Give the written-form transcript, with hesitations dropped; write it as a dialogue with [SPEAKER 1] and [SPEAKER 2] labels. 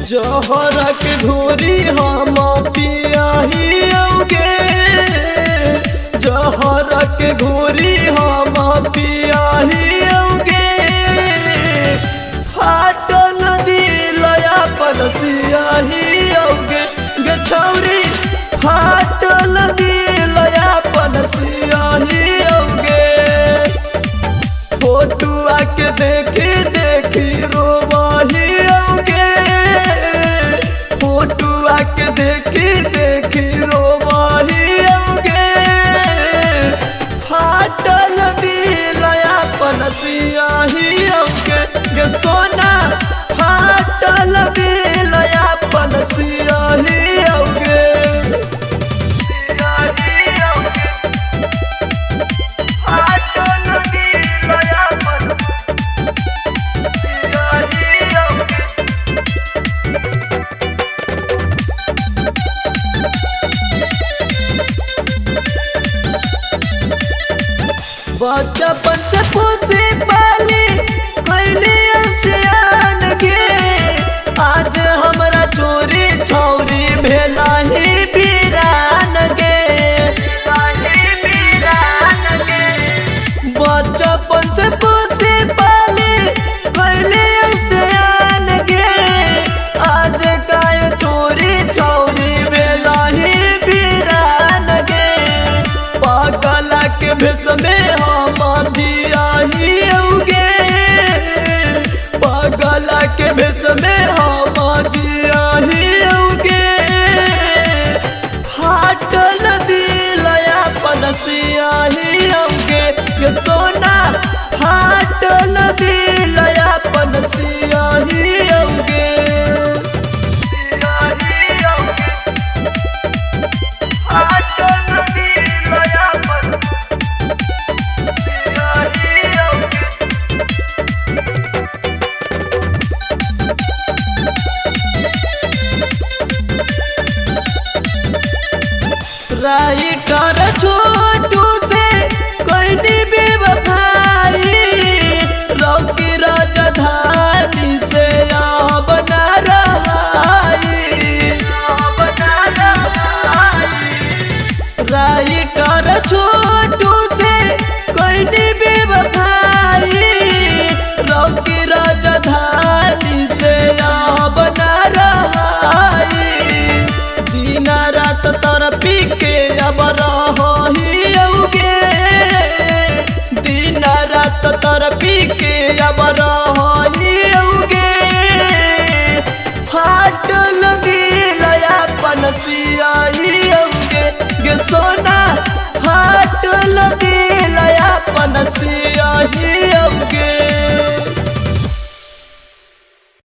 [SPEAKER 1] जहरा के घोरी हम पियाहियोगे, जहरा के घोरी हम पियाहियोगे। फाटल दिल अपन सियाहियोगे गे छौरी, फाटल दिल अपन सियाहियोगे। फोटो आके देखी देखी रोवाहियोगे, फोटो आके देखी देखी रोवाहियोगे। फाटल दिल अपन सियाहियोगे गे सोना, फाटल दिल अपन सियाहियोगे। बचपन से पोसे पाली कैली असियान गे, आज हमरा चोरी छौरी भेला ही बीरान गे। बचपन से पोसे पाली कैली असियान गे, आज काय चोरी छौरी भेला ही बीरान गे। पागला के भेष में हम जियाहियोगे, पागला के भेष में हम जियाहियोगे। फाटल दिल अपन सियाहियोगे गे सोना, फाटल दिल अपन सियाहियोगे। राइटर छोटू से कोई बेवफाई, रॉकी राजधानी से अब न रहाई। राइटर छोटू से कोई बेवफाई, रॉकी राजधानी से अब न रहाई। दिन रात तरपी के अब रहियोगे, दिन रात तरपी के अब रहियोगे। फाटल दिल अपन सियाहियोगे गे सोना,